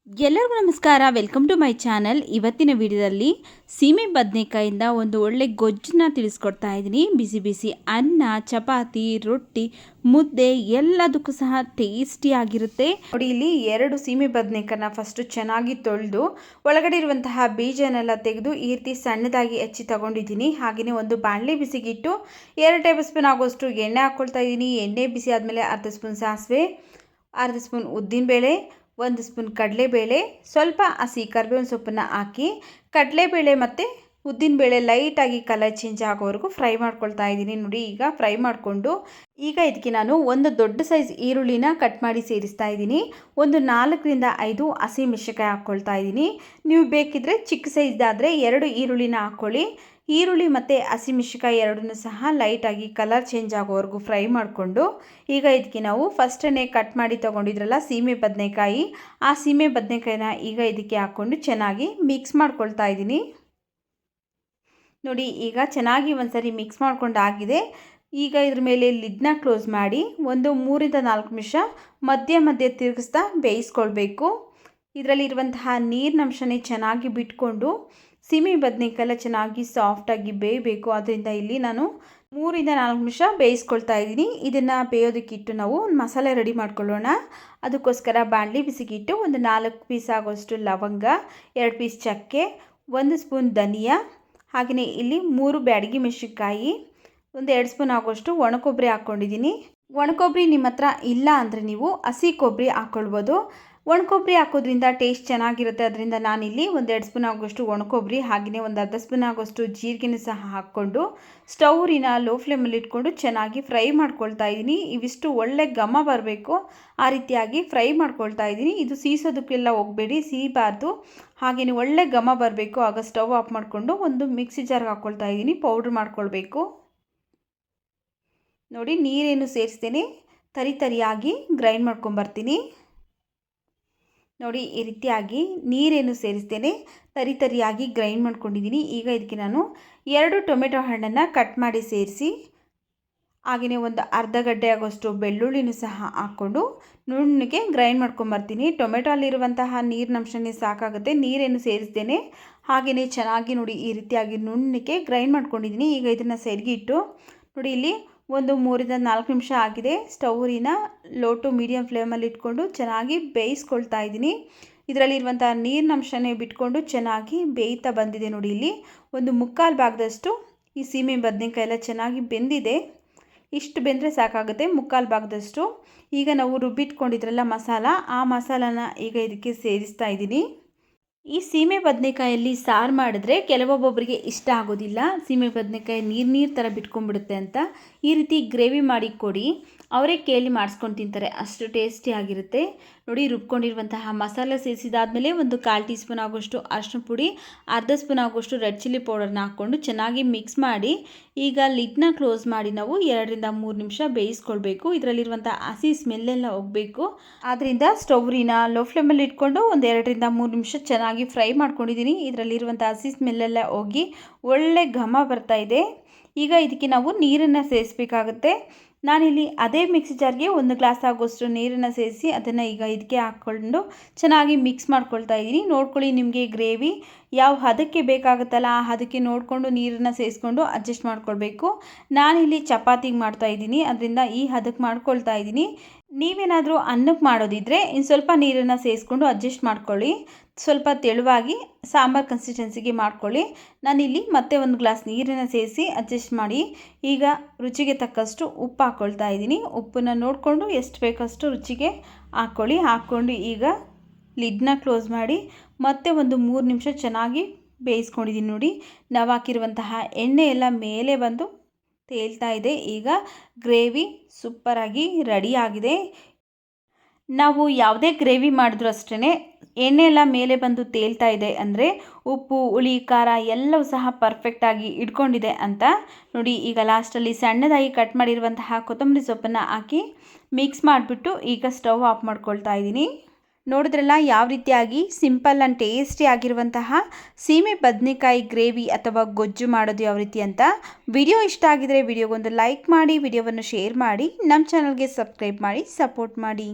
ಎಲ್ಲರಿಗೂ ನಮಸ್ಕಾರ. Welcome to my channel. ಇವತ್ತಿನ ವಿಡಿಯೋದಲ್ಲಿ ಸೀಮೆ ಬದನೆಕಾಯಿಂದ ಒಂದು ಒಳ್ಳೆ ಗೊಜ್ಜನ್ನ ತಿಳಿಸ್ಕೊಡ್ತಾ ಇದ್ದೀನಿ. ಬಿಸಿ ಬಿಸಿ ಅನ್ನ, ಚಪಾತಿ, ರೊಟ್ಟಿ, ಮುದ್ದೆ ಎಲ್ಲದಕ್ಕೂ ಸಹ ಟೇಸ್ಟಿಯಾಗಿರುತ್ತೆ. ನೋಡಿ, ಇಲ್ಲಿ 2 ಸೀಮೆ ಬದನೆಕಾಯನ್ನ ಫಸ್ಟು ಚೆನ್ನಾಗಿ ತೊಳೆದು ಒಳಗಡೆ ಇರುವಂತಹ ಬೀಜನೆಲ್ಲ ತೆಗೆದು ಈ ರೀತಿ ಸಣ್ಣದಾಗಿ ಹೆಚ್ಚಿ ತಗೊಂಡಿದ್ದೀನಿ. ಹಾಗೆಯೇ ಒಂದು ಬಾಣಲೆ ಬಿಸಿಗಿಟ್ಟು 2 ಟೇಬಲ್ ಸ್ಪೂನ್ ಆಗೋಷ್ಟು ಎಣ್ಣೆ ಹಾಕ್ಕೊಳ್ತಾ ಇದ್ದೀನಿ. ಎಣ್ಣೆ ಬಿಸಿ ಆದಮೇಲೆ ಅರ್ಧ ಸ್ಪೂನ್ ಸಾಸಿವೆ, ಅರ್ಧ ಸ್ಪೂನ್ ಉದ್ದಿನಬೇಳೆ, 1 ಸ್ಪೂನ್ ಕಡಲೆಬೇಳೆ, ಸ್ವಲ್ಪ ಹಸಿ ಕರಿಬೇವಿನ ಸೊಪ್ಪನ್ನು ಹಾಕಿ ಕಡಲೆಬೇಳೆ ಮತ್ತು ಉದ್ದಿನಬೇಳೆ ಲೈಟಾಗಿ ಕಲರ್ ಚೇಂಜ್ ಆಗೋವರೆಗೂ ಫ್ರೈ ಮಾಡ್ಕೊಳ್ತಾ ಇದ್ದೀನಿ. ನೋಡಿ, ಈಗ ಫ್ರೈ ಮಾಡಿಕೊಂಡು ಈಗ ಇದಕ್ಕೆ ನಾನು ಒಂದು ದೊಡ್ಡ ಸೈಜ್ ಈರುಳ್ಳಿನ ಕಟ್ ಮಾಡಿ ಸೇರಿಸ್ತಾ ಇದ್ದೀನಿ. ಒಂದು 4ರಿಂದ 5 ಹಸಿಮೆಣಸಿನಕಾಯಿ ಹಾಕ್ಕೊಳ್ತಾ ಇದ್ದೀನಿ. ನೀವು ಬೇಕಿದ್ದರೆ ಚಿಕ್ಕ ಸೈಜ್ದಾದರೆ 2 ಈರುಳ್ಳಿನ ಹಾಕ್ಕೊಳ್ಳಿ. ಈರುಳ್ಳಿ ಮತ್ತು ಹಸಿಮೆಣಸಿನಕಾಯಿ ಎರಡನ್ನೂ ಸಹ ಲೈಟಾಗಿ ಕಲರ್ ಚೇಂಜ್ ಆಗೋವರೆಗೂ ಫ್ರೈ ಮಾಡಿಕೊಂಡು ಈಗ ಇದಕ್ಕೆ ನಾವು ಫಸ್ಟನ್ನೇ ಕಟ್ ಮಾಡಿ ತೊಗೊಂಡಿದ್ರಲ್ಲ ಸೀಮೆ ಬದನೆಕಾಯಿ, ಆ ಸೀಮೆ ಬದನೆಕಾಯಿನ ಈಗ ಇದಕ್ಕೆ ಹಾಕ್ಕೊಂಡು ಚೆನ್ನಾಗಿ ಮಿಕ್ಸ್ ಮಾಡ್ಕೊಳ್ತಾ ಇದ್ದೀನಿ. ನೋಡಿ, ಈಗ ಚೆನ್ನಾಗಿ ಒಂದ್ಸರಿ ಮಿಕ್ಸ್ ಮಾಡ್ಕೊಂಡಾಗಿದೆ. ಈಗ ಇದ್ರ ಮೇಲೆ ಲಿಡ್ನ ಕ್ಲೋಸ್ ಮಾಡಿ ಒಂದು 3ರಿಂದ 4 ನಿಮಿಷ ಮಧ್ಯೆ ತಿರುಗಿಸ್ತಾ ಬೇಯಿಸ್ಕೊಳ್ಬೇಕು. ಇದರಲ್ಲಿರುವಂತಹ ನೀರಿನಂಶನೇ ಚೆನ್ನಾಗಿ ಬಿಟ್ಕೊಂಡು ಸೀಮೆ ಬದನೆಕಾಯಿ ಚೆನ್ನಾಗಿ ಸಾಫ್ಟಾಗಿ ಬೇಯಬೇಕು. ಅದರಿಂದ ಇಲ್ಲಿ ನಾನು 3ರಿಂದ 4 ನಿಮಿಷ ಬೇಯಿಸ್ಕೊಳ್ತಾ ಇದ್ದೀನಿ. ಇದನ್ನು ಬೇಯೋದಕ್ಕಿಟ್ಟು ನಾವು ಒಂದು ಮಸಾಲೆ ರೆಡಿ ಮಾಡ್ಕೊಳ್ಳೋಣ. ಅದಕ್ಕೋಸ್ಕರ ಬಾಣಲಿ ಬಿಸಿಗಿಟ್ಟು ಒಂದು 4 ಪೀಸ್ ಆಗೋಷ್ಟು ಲವಂಗ, 2 ಪೀಸ್ ಚಕ್ಕೆ, 1 ಸ್ಪೂನ್ ಧನಿಯಾ, ಹಾಗೆಯೇ ಇಲ್ಲಿ 3 ಬ್ಯಾಡಗಿ ಮೆಣಸಿನಕಾಯಿ, ಒಂದು 2 ಸ್ಪೂನ್ ಆಗೋಷ್ಟು ಒಣಕೊಬ್ಬರಿ ಹಾಕ್ಕೊಂಡಿದ್ದೀನಿ. ಒಣಕೊಬ್ಬರಿ ನಿಮ್ಮ ಹತ್ರ ಇಲ್ಲ ಅಂದರೆ ನೀವು ಹಸಿ ಕೊಬ್ಬರಿ ಹಾಕ್ಕೊಳ್ಬೋದು. ಒಣಕೊಬ್ಬರಿ ಹಾಕೋದ್ರಿಂದ ಟೇಸ್ಟ್ ಚೆನ್ನಾಗಿರುತ್ತೆ. ಅದರಿಂದ ನಾನಿಲ್ಲಿ ಒಂದು 2 ಸ್ಪೂನ್ ಆಗೋಷ್ಟು ಒಣಕೊಬ್ಬರಿ, ಹಾಗೆಯೇ ಒಂದು ಅರ್ಧ ಸ್ಪೂನ್ ಆಗೋಷ್ಟು ಜೀರಿಗೆನೂ ಸಹ ಹಾಕ್ಕೊಂಡು ಸ್ಟೌರಿನ ಲೋ ಫ್ಲೇಮಲ್ಲಿ ಇಟ್ಕೊಂಡು ಚೆನ್ನಾಗಿ ಫ್ರೈ ಮಾಡ್ಕೊಳ್ತಾ ಇದ್ದೀನಿ. ಇವಿಷ್ಟು ಒಳ್ಳೆ ಘಮ ಬರಬೇಕು, ಆ ರೀತಿಯಾಗಿ ಫ್ರೈ ಮಾಡ್ಕೊಳ್ತಾ ಇದ್ದೀನಿ. ಇದು ಸೀಸೋದಕ್ಕೆಲ್ಲ ಹೋಗಬೇಡಿ, ಸೀಬಾರ್ದು. ಹಾಗೆಯೇ ಒಳ್ಳೆ ಘಮ ಬರಬೇಕು. ಆಗ ಸ್ಟವ್ ಆಫ್ ಮಾಡಿಕೊಂಡು ಒಂದು ಮಿಕ್ಸಿ ಜಾರ್ಗೆ ಹಾಕ್ಕೊಳ್ತಾ ಇದ್ದೀನಿ. ಪೌಡ್ರ್ ಮಾಡ್ಕೊಳ್ಬೇಕು. ನೋಡಿ, ನೀರೇನು ಸೇರಿಸ್ತೇನೆ, ತರಿಯಾಗಿ ಗ್ರೈಂಡ್ ಮಾಡ್ಕೊಂಬರ್ತೀನಿ. ನೋಡಿ, ಈ ರೀತಿಯಾಗಿ ನೀರೇನು ಸೇರಿಸ್ತೇನೆ, ತರಿಯಾಗಿ ಗ್ರೈಂಡ್ ಮಾಡ್ಕೊಂಡಿದ್ದೀನಿ. ಈಗ ಇದಕ್ಕೆ ನಾನು 2 ಟೊಮೆಟೊ ಹಣ್ಣನ್ನು ಕಟ್ ಮಾಡಿ ಸೇರಿಸಿ, ಹಾಗೆಯೇ ಒಂದು ಅರ್ಧ ಗಡ್ಡೆ ಆಗೋಷ್ಟು ಬೆಳ್ಳುಳ್ಳಿನೂ ಸಹ ಹಾಕ್ಕೊಂಡು ನುಣ್ಣಗೆ ಗ್ರೈಂಡ್ ಮಾಡ್ಕೊಂಬರ್ತೀನಿ. ಟೊಮೆಟೊ ಅಲ್ಲಿರುವಂತಹ ನೀರಿನಂಶನೇ ಸಾಕಾಗುತ್ತೆ, ನೀರೇನು ಸೇರಿಸ್ತೇನೆ. ಹಾಗೆಯೇ ಚೆನ್ನಾಗಿ ನೋಡಿ ಈ ರೀತಿಯಾಗಿ ನುಣ್ಣಗೆ ಗ್ರೈಂಡ್ ಮಾಡ್ಕೊಂಡಿದ್ದೀನಿ. ಈಗ ಇದನ್ನು ಸೈಡ್ಗೆ ಇಟ್ಟು ನೋಡಿ, ಇಲ್ಲಿ ಒಂದು 3ರಿಂದ 4 ನಿಮಿಷ ಆಗಿದೆ. ಸ್ಟೌರಿನ ಲೋ ಟು ಮೀಡಿಯಮ್ ಫ್ಲೇಮಲ್ಲಿ ಇಟ್ಕೊಂಡು ಚೆನ್ನಾಗಿ ಬೇಯಿಸ್ಕೊಳ್ತಾ ಇದ್ದೀನಿ. ಇದರಲ್ಲಿರುವಂಥ ನೀರಿನಂಶನೇ ಬಿಟ್ಕೊಂಡು ಚೆನ್ನಾಗಿ ಬೇಯ್ತಾ ಬಂದಿದೆ. ನೋಡಿ, ಇಲ್ಲಿ ಒಂದು 3/4 ಭಾಗದಷ್ಟು ಈ ಸೀಮೆ ಬದನೆಕಾಯಿ ಎಲ್ಲ ಚೆನ್ನಾಗಿ ಬೆಂದಿದೆ. ಇಷ್ಟು ಬೆಂದರೆ ಸಾಕಾಗುತ್ತೆ, 3/4 ಭಾಗದಷ್ಟು. ಈಗ ನಾವು ರುಬ್ಬಿಟ್ಕೊಂಡಿದ್ರಲ್ಲ ಮಸಾಲ, ಆ ಮಸಾಲಾನ ಈಗ ಇದಕ್ಕೆ ಸೇರಿಸ್ತಾ ಇದ್ದೀನಿ. ಈ ಸೀಮೆ ಬದನೆಕಾಯಲ್ಲಿ ಸಾರು ಮಾಡಿದ್ರೆ ಕೆಲವೊಬ್ಬೊಬ್ಬರಿಗೆ ಇಷ್ಟ ಆಗೋದಿಲ್ಲ, ಸೀಮೆ ಬದನೆಕಾಯಿ ನೀರು ಥರ ಬಿಟ್ಕೊಂಡ್ಬಿಡುತ್ತೆ ಅಂತ. ಈ ರೀತಿ ಗ್ರೇವಿ ಮಾಡಿ ಕೊಡಿ, ಅವರೇ ಕೇಳಿ ಮಾಡಿಸ್ಕೊಂಡು ತಿಂತಾರೆ, ಅಷ್ಟು ಟೇಸ್ಟಿಯಾಗಿರುತ್ತೆ. ನೋಡಿ, ರುಬ್ಕೊಂಡಿರುವಂತಹ ಮಸಾಲೆ ಸೇರಿಸಿದಾದ್ಮೇಲೆ ಒಂದು 1/4 ಟೀ ಸ್ಪೂನ್ ಆಗೋಷ್ಟು ಅರಿಶಿನ ಪುಡಿ, ಅರ್ಧ ಸ್ಪೂನ್ ಆಗೋಷ್ಟು ರೆಡ್ ಚಿಲ್ಲಿ ಪೌಡರ್ನ ಹಾಕ್ಕೊಂಡು ಚೆನ್ನಾಗಿ ಮಿಕ್ಸ್ ಮಾಡಿ ಈಗ ಲಿಡ್ನ ಕ್ಲೋಸ್ ಮಾಡಿ ನಾವು 2ರಿಂದ 3 ನಿಮಿಷ ಬೇಯಿಸ್ಕೊಳ್ಬೇಕು. ಇದರಲ್ಲಿರುವಂಥ ಹಸಿ ಸ್ಮೆಲ್ಲೆಲ್ಲ ಹೋಗಬೇಕು. ಆದ್ದರಿಂದ ಸ್ಟೌರಿನ ಲೋ ಫ್ಲೇಮಲ್ಲಿ ಇಟ್ಕೊಂಡು ಒಂದು 2ರಿಂದ 3 ನಿಮಿಷ ಚೆನ್ನಾಗಿ ಫ್ರೈ ಮಾಡ್ಕೊಂಡಿದ್ದೀನಿ. ಇದರಲ್ಲಿರುವಂಥ ಹಸಿ ಸ್ಮೆಲ್ಲೆಲ್ಲ ಹೋಗಿ ಒಳ್ಳೆ ಘಮ ಬರ್ತಾ ಇದೆ. ಈಗ ಇದಕ್ಕೆ ನಾವು ನೀರನ್ನು ಸೇರಿಸಬೇಕಾಗುತ್ತೆ. ನಾನಿಲ್ಲಿ ಅದೇ ಮಿಕ್ಸಿ ಜಾರ್ಗೆ 1 ಗ್ಲಾಸ್ ಆಗೋಷ್ಟು ನೀರನ್ನು ಸೇರಿಸಿ ಅದನ್ನು ಈಗ ಇದಕ್ಕೆ ಹಾಕ್ಕೊಂಡು ಚೆನ್ನಾಗಿ ಮಿಕ್ಸ್ ಮಾಡ್ಕೊಳ್ತಾ ಇದ್ದೀನಿ. ನೋಡ್ಕೊಳ್ಳಿ, ನಿಮಗೆ ಗ್ರೇವಿ ಯಾವ ಹದಕ್ಕೆ ಬೇಕಾಗುತ್ತಲ್ಲ ಆ ಹದಕ್ಕೆ ನೋಡಿಕೊಂಡು ನೀರನ್ನು ಸೇರಿಸ್ಕೊಂಡು ಅಡ್ಜಸ್ಟ್ ಮಾಡ್ಕೊಳ್ಬೇಕು. ನಾನಿಲ್ಲಿ ಚಪಾತಿಗೆ ಮಾಡ್ತಾ ಇದ್ದೀನಿ, ಅದರಿಂದ ಈ ಹದಕ್ಕೆ ಮಾಡ್ಕೊಳ್ತಾ ಇದ್ದೀನಿ. ನೀವೇನಾದರೂ ಅನ್ನಕ್ಕೆ ಮಾಡೋದಿದ್ದರೆ ಇನ್ನು ಸ್ವಲ್ಪ ನೀರನ್ನು ಸೇರಿಸ್ಕೊಂಡು ಅಡ್ಜಸ್ಟ್ ಮಾಡ್ಕೊಳ್ಳಿ. ಸ್ವಲ್ಪ ತೆಳುವಾಗಿ ಸಾಂಬಾರು ಕನ್ಸಿಸ್ಟೆನ್ಸಿಗೆ ಮಾಡ್ಕೊಳ್ಳಿ. ನಾನಿಲ್ಲಿ ಮತ್ತೆ 1 ಗ್ಲಾಸ್ ನೀರನ್ನು ಸೇರಿಸಿ ಅಡ್ಜಸ್ಟ್ ಮಾಡಿ ಈಗ ರುಚಿಗೆ ತಕ್ಕಷ್ಟು ಉಪ್ಪು ಹಾಕ್ಕೊಳ್ತಾ ಇದ್ದೀನಿ. ಉಪ್ಪನ್ನು ನೋಡಿಕೊಂಡು ಎಷ್ಟು ಬೇಕಷ್ಟು ರುಚಿಗೆ ಹಾಕ್ಕೊಳ್ಳಿ. ಹಾಕ್ಕೊಂಡು ಈಗ ಲಿಡ್ನ ಕ್ಲೋಸ್ ಮಾಡಿ ಮತ್ತೆ ಒಂದು 3 ನಿಮಿಷ ಚೆನ್ನಾಗಿ ಬೇಯಿಸ್ಕೊಂಡಿದ್ದೀನಿ. ನೋಡಿ, ನಾವು ಹಾಕಿರುವಂತಹ ಎಣ್ಣೆ ಎಲ್ಲ ಮೇಲೆ ಬಂದು ತೇಲ್ತಾ ಇದೆ. ಈಗ ಗ್ರೇವಿ ಸೂಪರಾಗಿ ರೆಡಿಯಾಗಿದೆ. ನಾವು ಯಾವುದೇ ಗ್ರೇವಿ ಮಾಡಿದ್ರೂ ಅಷ್ಟೇ ಎಣ್ಣೆ ಎಲ್ಲ ಮೇಲೆ ಬಂದು ತೇಲ್ತಾ ಇದೆ ಅಂದರೆ ಉಪ್ಪು, ಹುಳಿ, ಖಾರ ಎಲ್ಲವೂ ಸಹ ಪರ್ಫೆಕ್ಟಾಗಿ ಇಟ್ಕೊಂಡಿದೆ ಅಂತ. ನೋಡಿ, ಈಗ ಲಾಸ್ಟಲ್ಲಿ ಸಣ್ಣದಾಗಿ ಕಟ್ ಮಾಡಿರುವಂತಹ ಕೊತ್ತಂಬರಿ ಸೊಪ್ಪನ್ನು ಹಾಕಿ ಮಿಕ್ಸ್ ಮಾಡಿಬಿಟ್ಟು ಈಗ ಸ್ಟವ್ ಆಫ್ ಮಾಡ್ಕೊಳ್ತಾ ಇದ್ದೀನಿ. ನೋಡಿದ್ರಲ್ಲ ಯಾವ ರೀತಿಯಾಗಿ ಸಿಂಪಲ್ ಆ್ಯಂಡ್ ಟೇಸ್ಟಿ ಆಗಿರುವಂತಹ ಸೀಮೆ ಬದನೆಕಾಯಿ ಗ್ರೇವಿ ಅಥವಾ ಗೊಜ್ಜು ಮಾಡೋದು ಯಾವ ರೀತಿ ಅಂತ. ವಿಡಿಯೋ ಇಷ್ಟ ಆಗಿದರೆ ವಿಡಿಯೋಗೊಂದು ಲೈಕ್ ಮಾಡಿ, ವಿಡಿಯೋವನ್ನು ಶೇರ್ ಮಾಡಿ, ನಮ್ಮ ಚಾನಲ್ಗೆ ಸಬ್ಸ್ಕ್ರೈಬ್ ಮಾಡಿ ಸಪೋರ್ಟ್ ಮಾಡಿ.